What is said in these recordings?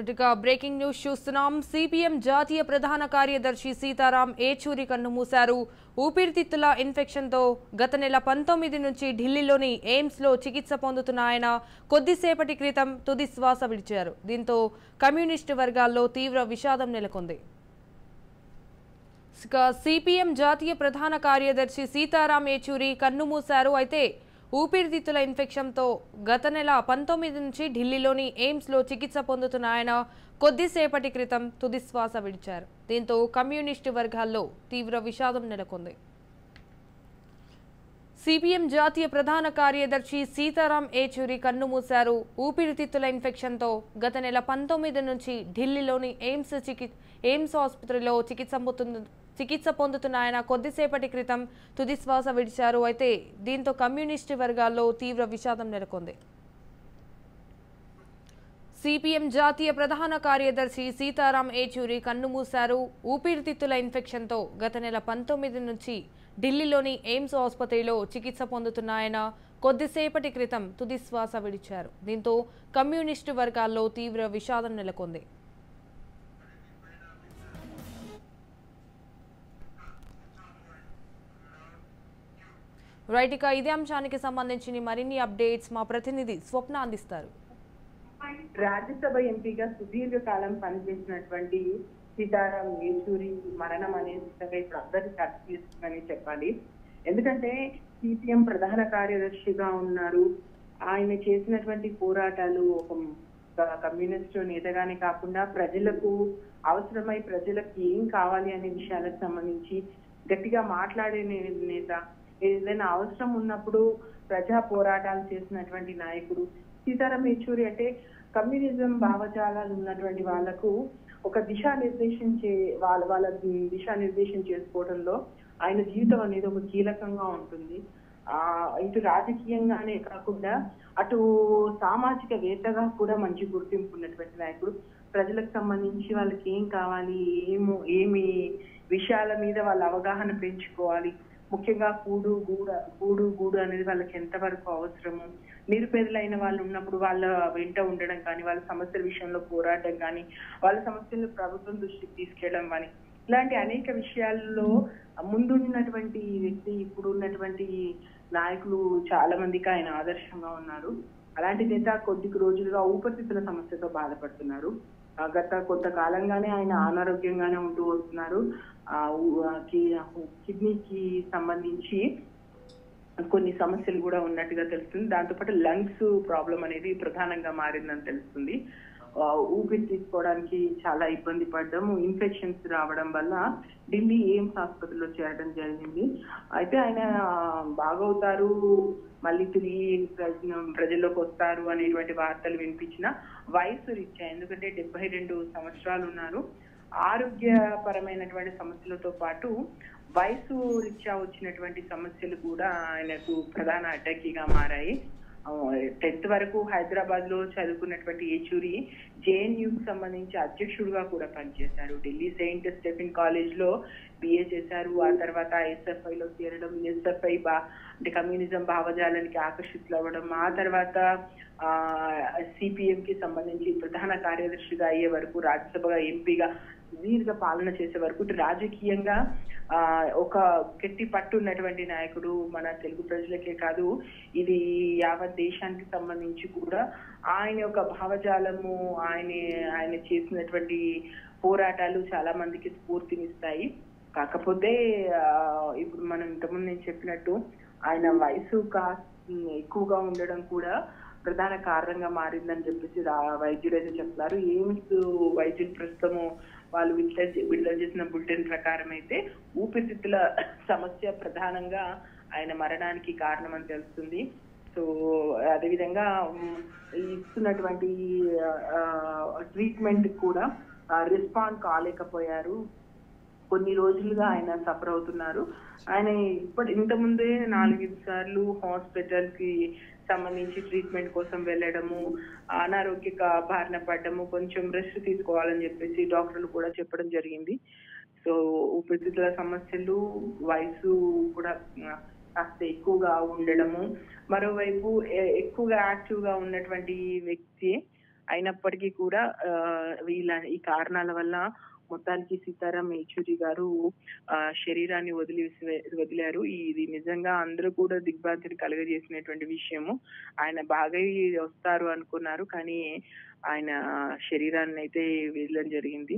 ఇక breaking news చూస్తున్నాం. CPM జాతీయ ప్రధాన కార్యదర్శి సీతారాం ఏచూరి కన్నుమూశారు. ఊపిరితిత్తుల ఇన్ఫెక్షన్తో గత నెల 19 నుంచి ఢిల్లీలోని ఎయిమ్స్లో చికిత్స పొందుతున్న ఆయన కొద్దిసేపటి క్రితం తుది శ్వాస విడిచారు. దీంతో కమ్యూనిస్టు వర్గాల్లో తీవ్ర విషాదం నెలకొంది. ఇక సిపిఎం జాతీయ ప్రధాన కార్యదర్శి సీతారాం ఏచూరి కన్నుమూశారు. అయితే ఊపిరితిత్తుల ఇన్ఫెక్షన్తో గత నెల 19 నుంచి ఢిల్లీలోని ఎయిమ్స్లో చికిత్స పొందుతున్న ఆయన కొద్దిసేపటి క్రితం తుది శ్వాస విడిచారు. దీంతో కమ్యూనిస్టు వర్గాల్లో తీవ్ర విషాదం నెలకొంది. సిపిఎం జాతీయ ప్రధాన కార్యదర్శి సీతారాం ఏచూరి కన్నుమూశారు. ఊపిరితిత్తుల ఇన్ఫెక్షన్తో గత నెల 19 నుంచి ఢిల్లీలోని ఎయిమ్స్ ఆసుపత్రిలో చికిత్స పొందుతున్న ఆయన కొద్దిసేపటి క్రితం తుది శ్వాస విడిచారు. అయితే దీంతో కమ్యూనిస్టు వర్గాల్లో తీవ్ర విషాదం నెలకొంది. సిపిఎం జాతీయ ప్రధాన కార్యదర్శి సీతారాం ఏచూరి కన్నుమూశారు. ఊపిరితిత్తుల ఇన్ఫెక్షన్తో గత నెల 19 నుంచి ఢిల్లీలోని ఎయిమ్స్ ఆసుపత్రిలో చికిత్స పొందుతున్న ఆయన కొద్దిసేపటి క్రితం తుది శ్వాస విడిచారు. దీంతో కమ్యూనిస్టు వర్గాల్లో తీవ్ర విషాదం నెలకొంది. రైట్, ఇక ఇదే అంశానికి సంబంధించి మరిన్ని అప్డేట్స్ మా ప్రతినిధి స్వప్న అందిస్తారు. రాజ్యసభ ఎంపీగా సుదీర్ఘ కాలం పనిచేసినటువంటి సీతారాం ఏచూరి మరణం అనేది ఇప్పుడు అందరి చర్చ చేస్తుందని చెప్పాలి. ఎందుకంటే సిపిఎం ప్రధాన కార్యదర్శిగా ఉన్నారు. ఆయన చేసినటువంటి పోరాటాలు ఒక కమ్యూనిస్టు నేతగానే కాకుండా ప్రజలకు అవసరమై ప్రజలకు ఏం కావాలి అనే విషయాలకు సంబంధించి గట్టిగా మాట్లాడే నేత, ఏదైనా అవసరం ఉన్నప్పుడు ప్రజా పోరాటాలు చేసినటువంటి నాయకుడు సీతారాం ఏచూరి. అంటే కమ్యూనిజం భావజాలాలు ఉన్నటువంటి వాళ్లకు ఒక వాళ్ళ దిశానిర్దేశం చేసుకోవడంలో ఆయన జీవితం అనేది ఒక కీలకంగా ఉంటుంది. ఇటు రాజకీయంగానే కాకుండా అటు సామాజిక వేత్తగా కూడా మంచి గుర్తింపు ఉన్నటువంటి నాయకుడు. ప్రజలకు సంబంధించి వాళ్ళకి ఏం కావాలి, ఏమి విషయాల మీద వాళ్ళ అవగాహన పెంచుకోవాలి, ముఖ్యంగా కూడు గూడు అనేది వాళ్ళకి ఎంతవరకు అవసరము, నిరుపేదలైన వాళ్ళు ఉన్నప్పుడు వాళ్ళ వెంట ఉండడం కానీ, వాళ్ళ సమస్యల విషయంలో పోరాటం కానీ, వాళ్ళ సమస్యలను ప్రభుత్వం దృష్టికి తీసుకెళ్ళడం కానీ, ఇలాంటి అనేక విషయాల్లో ముందున్నటువంటి వ్యక్తి. ఇప్పుడు ఉన్నటువంటి నాయకులు చాలా మందికి ఆయన ఆదర్శంగా ఉన్నారు. అలాంటి నేత కొద్ది రోజులుగా ఊపిరితిత్తుల సమస్యతో బాధపడుతున్నారు. గత కొంతకాలంగానే ఆయన అనారోగ్యంగానే ఉంటూ వస్తున్నారు. కిడ్నీకి సంబంధించి కొన్ని సమస్యలు కూడా ఉన్నట్టుగా తెలుస్తుంది. దాంతోపాటు లంగ్స్ ప్రాబ్లం అనేది ప్రధానంగా మారిందని తెలుస్తుంది. ఊపిరి తీసుకోవడానికి చాలా ఇబ్బంది పడ్డము, ఇన్ఫెక్షన్స్ రావడం వల్ల ఢిల్లీ ఎయిమ్స్ ఆసుపత్రిలో చేరడం జరిగింది. అయితే ఆయన బాగవుతారు, మళ్ళీ తిరిగి ప్రజల్లోకి వస్తారు అనేటువంటి వార్తలు వినిపించిన వయసు రీత్యా, ఎందుకంటే 72 సంవత్సరాలు ఉన్నారు. ఆరోగ్యపరమైనటువంటి సమస్యలతో పాటు వయసు రీత్యా వచ్చినటువంటి సమస్యలు కూడా ఆయనకు ప్రధాన అడ్డంకిగా మారాయి. 10th వరకు హైదరాబాద్ లో చదువుకున్నటువంటి ఏచూరి జేఎన్యూకి సంబంధించి అధ్యక్షుడుగా కూడా పనిచేశారు. ఢిల్లీ సెయింట్ స్టెఫెన్ కాలేజ్ లో బిఏ చేశారు. ఆ తర్వాత ఎస్ఎఫ్ఐ లో చేరడం, ఎస్ఎఫ్ఐ అంటే కమ్యూనిజం భావజాలానికి ఆకర్షితులు అవ్వడం, ఆ తర్వాత సిపిఎం కి సంబంధించి ప్రధాన కార్యదర్శిగా అయ్యే వరకు, రాజ్యసభ ఎంపీగా దీర్ఘ పాలన చేసే వరకు రాజకీయంగా ఒక గట్టి పట్టు ఉన్నటువంటి నాయకుడు. మన తెలుగు ప్రజలకే కాదు, ఇది యావత్ దేశానికి సంబంధించి కూడా ఆయన యొక్క భావజాలము, ఆయన చేసినటువంటి పోరాటాలు చాలా మందికి స్ఫూర్తినిస్తాయి. కాకపోతే ఇప్పుడు మనం ఇంతకుముందు నేను చెప్పినట్టు ఆయన వయసు ఎక్కువగా ఉండడం కూడా ప్రధాన కారణంగా మారిందని చెప్పేసి వైద్యులు అయితే చెప్తున్నారు. ఎయిమ్స్ వైద్యులు ప్రస్తుతము వాళ్ళు విడుదల చేసిన బులెటిన్ ప్రకారం అయితే ఊపిరితిత్తుల సమస్య ప్రధానంగా ఆయన మరణానికి కారణం అని తెలుస్తుంది. సో అదేవిధంగా ఇస్తున్నటువంటి ట్రీట్మెంట్ కూడా రెస్పాండ్ కాలేకపోయారు. కొన్ని రోజులుగా ఆయన సఫర్ అవుతున్నారు. ఆయన ఇంతకుముందే 4-5 సార్లు హాస్పిటల్ కి సంబంధించి ట్రీట్మెంట్ కోసం వెళ్ళడము, అనారోగ్య బారిన పడ్డము, కొంచెం రెస్ట్ తీసుకోవాలని చెప్పేసి డాక్టర్లు కూడా చెప్పడం జరిగింది. సో ఊపిరితిత్తుల సమస్యలు, వయసు కూడా కాస్త ఎక్కువగా ఉండడము, మరోవైపు ఎక్కువగా యాక్టివ్ గా ఉన్నటువంటి వ్యక్తి అయినప్పటికీ కూడా ఈ కారణాల వల్ల మొత్తానికి సీతారాం యేచూరి గారు శరీరాన్ని వదిలారు. ఇది నిజంగా అందరూ కూడా దిగ్భ్రాంతిని కలుగజేసినటువంటి విషయము. ఆయన బాగా వస్తారు అనుకున్నారు, కానీ ఆయన శరీరాన్ని అయితే వదలడం జరిగింది.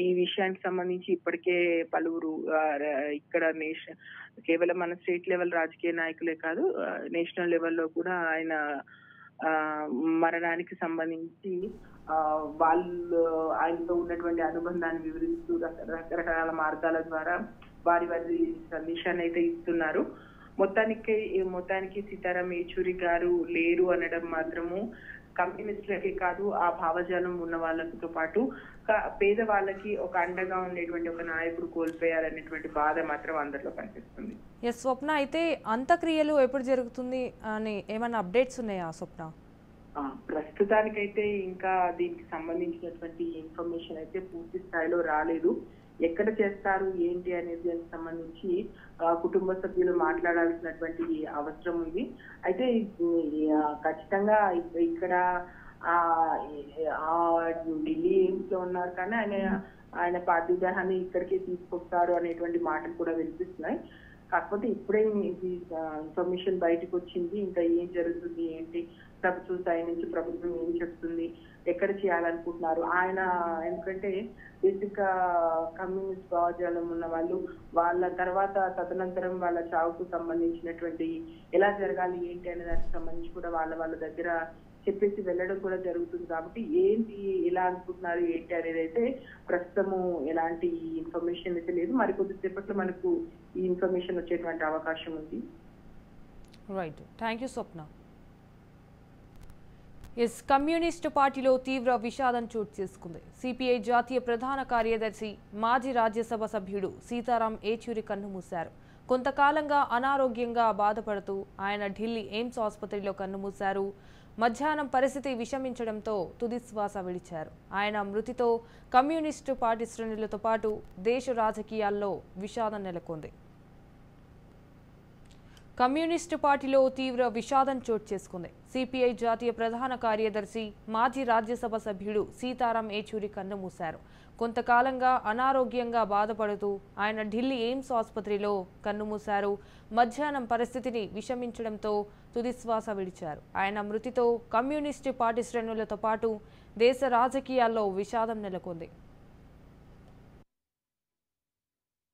ఈ విషయానికి సంబంధించి ఇప్పటికే పలువురు ఇక్కడ కేవలం మన స్టేట్ లెవెల్ రాజకీయ నాయకులే కాదు, నేషనల్ లెవెల్లో కూడా ఆయన మరణానికి సంబంధించి వాళ్ళు ఆయనతో ఉన్నటువంటి అనుబంధాన్ని వివరిస్తూ రకరకాల మార్గాల ద్వారా వారి సందేశాన్ని అయితే ఇస్తున్నారు. మొత్తానికి సీతారాం యేచూరి గారు లేరు అనడం మాత్రము కమ్యూనిస్టులకే కాదు, ఆ భావజాలం ఉన్న వాళ్ళతో పాటు పేదవాళ్ళకి ఒక అండగా ఉండేటువంటి ఒక నాయకుడు కోల్పోయారనేటువంటి బాధ మాత్రం అందరిలో కనిపిస్తుంది. స్వప్న, అయితే అంత్యక్రియలు ఎప్పుడు జరుగుతుంది అని ఏమైనా అప్డేట్స్ ఉన్నాయా స్వప్న? ప్రస్తుతానికైతే ఇంకా దీనికి సంబంధించినటువంటి ఇన్ఫర్మేషన్ అయితే పూర్తి స్థాయిలో రాలేదు. ఎక్కడ చేస్తారు ఏంటి అనేది దానికి సంబంధించి కుటుంబ సభ్యులు మాట్లాడాల్సినటువంటి అవసరం ఉంది. అయితే ఖచ్చితంగా ఇక్కడ ఢిల్లీ ఎయిమ్స్ లో ఉన్నారు, కానీ ఆయన పార్థివ దేహాన్ని ఇక్కడికే తీసుకొస్తారు అనేటువంటి మాటలు కూడా వినిపిస్తున్నాయి. కాకపోతే ఇప్పుడే ఇన్ఫర్మేషన్ బయటకు వచ్చింది. ఇంకా ఏం జరుగుతుంది ఏంటి, ప్రభుత్వం స్థాయి నుంచి ప్రభుత్వం ఏం చెప్తుంది, ఎక్కడ చేయాలనుకుంటున్నారు ఆయన, ఎందుకంటే బేసిక్ కమ్యూనిస్ట్ భావజాలం ఉన్న వాళ్ళు వాళ్ళ తర్వాత తదనంతరం వాళ్ళ చావుకు సంబంధించినటువంటి ఎలా జరగాలి ఏంటి అనే దానికి సంబంధించి కూడా వాళ్ళ దగ్గర చెప్పేసి వెళ్ళడం కూడా జరుగుతుంది. కాబట్టి ఏంటి ఎలా అనుకుంటున్నారు ఏంటి అనేది అయితే ప్రస్తుతము ఎలాంటి ఇన్ఫర్మేషన్ అయితే లేదు. మరి కొద్దిసేపట్లో మనకు ఈ ఇన్ఫర్మేషన్ వచ్చేటువంటి అవకాశం ఉంది. Right, thank you Swapna. Communist పార్టీలో తీవ్ర విషాదం చోటు చేసుకుంది. సిపిఐ జాతీయ ప్రధాన కార్యదర్శి మాజీ రాజ్యసభ సభ్యుడు సీతారాం యేచూరి కన్నుమూశారు. కొంతకాలంగా అనారోగ్యంగా బాధపడుతూ ఆయన ఢిల్లీ ఎయిమ్స్ ఆసుపత్రిలో కన్నుమూశారు. మధ్యాహ్నం పరిస్థితి విషమించడంతో తుదిశ్వాస విడిచారు. ఆయన మృతితో కమ్యూనిస్టు పార్టీ శ్రేణులతో పాటు దేశ రాజకీయాల్లో విషాదం నెలకొంది. కమ్యూనిస్టు పార్టీలో తీవ్ర విషాదం చోటు చేసుకుంది. సిపిఐ జాతీయ ప్రధాన కార్యదర్శి మాజీ రాజ్యసభ సభ్యుడు సీతారాం యేచూరి కన్నుమూశారు. కొంతకాలంగా అనారోగ్యంగా బాధపడుతూ ఆయన ఢిల్లీ ఎయిమ్స్ ఆసుపత్రిలో కన్నుమూశారు. మధ్యాహ్నం పరిస్థితిని విషమించడంతో తుదిశ్వాస విడిచారు. ఆయన మృతితో కమ్యూనిస్టు పార్టీ శ్రేణులతో పాటు దేశ రాజకీయాల్లో విషాదం నెలకొంది.